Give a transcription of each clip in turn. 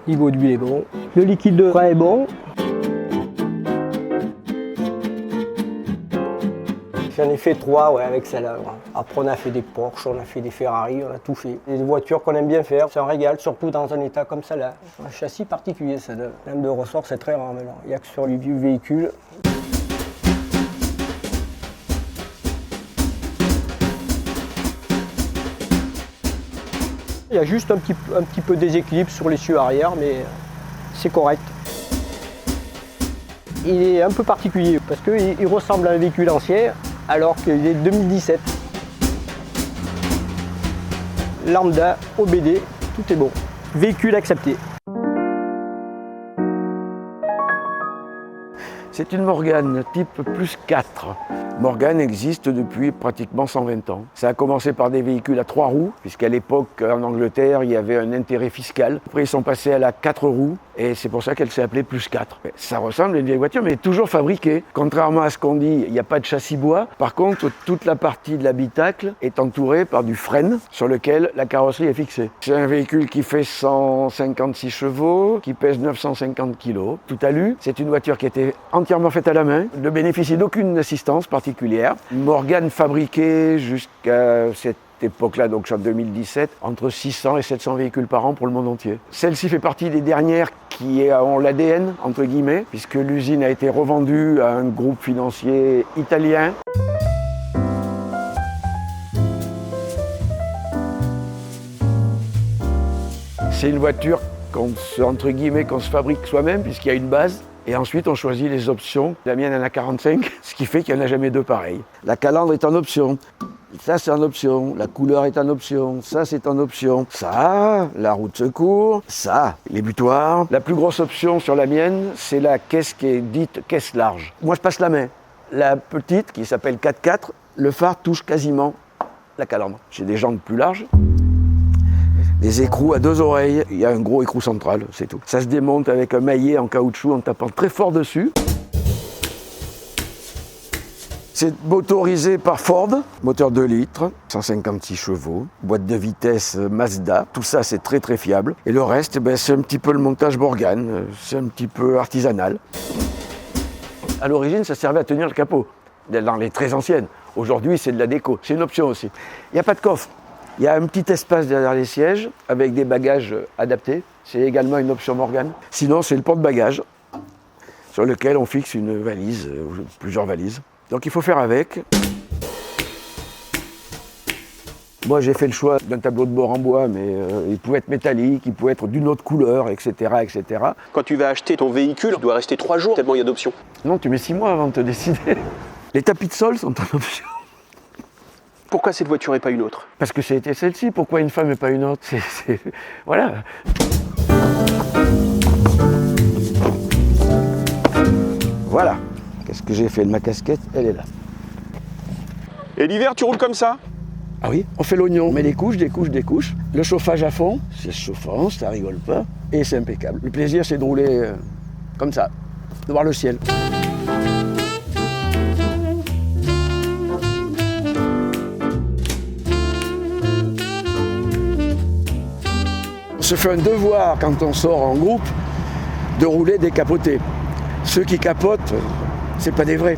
Niveau d'huile est bon. Le liquide de frein est bon. J'en ai fait 3 avec celle-là. Après on a fait des Porsche, on a fait des Ferrari, on a tout fait. Des voitures qu'on aime bien faire, c'est un régal, surtout dans un état comme ça là. Un châssis particulier, ça. Lame de ressort, c'est très rare maintenant. Il n'y a que sur les vieux véhicules. Il y a juste un petit peu de déséquilibre sur l'essieu arrière, mais c'est correct. Il est un peu particulier parce qu'il ressemble à un véhicule ancien alors qu'il est 2017. Lambda, OBD, tout est bon. Véhicule accepté. C'est une Morgane type plus 4. Morgane existe depuis pratiquement 120 ans. Ça a commencé par des véhicules à 3 roues, puisqu'à l'époque, en Angleterre, il y avait un intérêt fiscal. Après, ils sont passés à la 4 roues, et c'est pour ça qu'elle s'est appelée plus 4. Ça ressemble à une vieille voiture, mais toujours fabriquée. Contrairement à ce qu'on dit, il n'y a pas de châssis bois. Par contre, toute la partie de l'habitacle est entourée par du frêne, sur lequel la carrosserie est fixée. C'est un véhicule qui fait 156 chevaux, qui pèse 950 kg, tout alu. C'est une voiture qui était entièrement faite à la main, ne bénéficie d'aucune assistance particulière. Morgane fabriquait jusqu'à cette époque-là, donc en 2017, entre 600 et 700 véhicules par an pour le monde entier. Celle-ci fait partie des dernières qui ont l'ADN, entre guillemets, puisque l'usine a été revendue à un groupe financier italien. C'est une voiture qu'on se fabrique soi-même, puisqu'il y a une base. Et ensuite, on choisit les options. La mienne en a 45, ce qui fait qu'il n'y en a jamais deux pareils. La calandre est en option. Ça, c'est en option. La couleur est en option. Ça, c'est en option. Ça, la roue de secours. Ça, les butoirs. La plus grosse option sur la mienne, c'est la caisse qui est dite caisse large. Moi, je passe la main. La petite, qui s'appelle 4x4, le phare touche quasiment la calandre. J'ai des jantes plus larges. Les écrous à 2 oreilles, il y a un gros écrou central, c'est tout. Ça se démonte avec un maillet en caoutchouc en tapant très fort dessus. C'est motorisé par Ford, moteur 2 litres, 156 chevaux, boîte de vitesse Mazda. Tout ça, c'est très très fiable. Et le reste, c'est un petit peu le montage Morgane, c'est un petit peu artisanal. À l'origine, ça servait à tenir le capot, dans les très anciennes. Aujourd'hui, c'est de la déco, c'est une option aussi. Il n'y a pas de coffre. Il y a un petit espace derrière les sièges avec des bagages adaptés. C'est également une option Morgane. Sinon, c'est le porte-bagages sur lequel on fixe une valise, plusieurs valises. Donc il faut faire avec. Moi, j'ai fait le choix d'un tableau de bord en bois, mais il pouvait être métallique, il pouvait être d'une autre couleur, etc., etc. Quand tu vas acheter ton véhicule, tu dois rester 3 jours tellement il y a d'options. Non, tu mets 6 mois avant de te décider. Les tapis de sol sont en option. Pourquoi cette voiture et pas une autre? Parce que c'était celle-ci, pourquoi une femme et pas une autre? Voilà. Voilà. Qu'est-ce que j'ai fait de ma casquette? Elle est là. Et l'hiver, tu roules comme ça? Ah oui, on fait l'oignon, on met des couches, des couches, des couches. Le chauffage à fond, c'est chauffant, ça rigole pas. Et c'est impeccable. Le plaisir, c'est de rouler comme ça, de voir le ciel. On se fait un devoir, quand on sort en groupe, de rouler décapoté. Ceux qui capotent, c'est pas des vrais.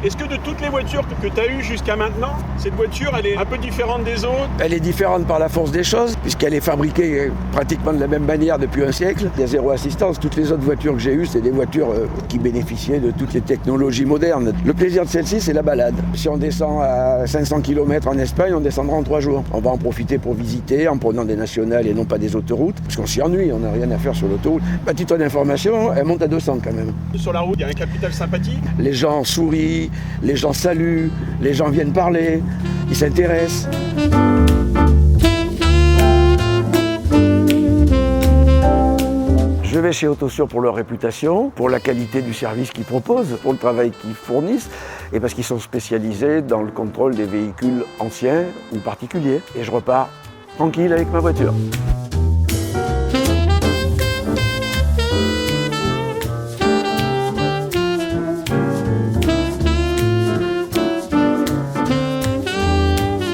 Est-ce que de toutes les voitures que tu as eues jusqu'à maintenant, cette voiture, elle est un peu différente des autres? Elle est différente par la force des choses, puisqu'elle est fabriquée pratiquement de la même manière depuis un siècle. Il y a zéro assistance. Toutes les autres voitures que j'ai eues, c'est des voitures qui bénéficiaient de toutes les technologies modernes. Le plaisir de celle-ci, c'est la balade. Si on descend à 500 km en Espagne, on descendra en 3 jours. On va en profiter pour visiter, en prenant des nationales et non pas des autoroutes, parce qu'on s'y ennuie, on n'a rien à faire sur l'autoroute. À titre d'information, elle monte à 200 quand même. Sur la route, il y a un capital sympathique. Les gens sourient, les gens saluent, les gens viennent parler, ils s'intéressent. Je vais chez Autosur pour leur réputation, pour la qualité du service qu'ils proposent, pour le travail qu'ils fournissent, et parce qu'ils sont spécialisés dans le contrôle des véhicules anciens ou particuliers. Et je repars tranquille avec ma voiture.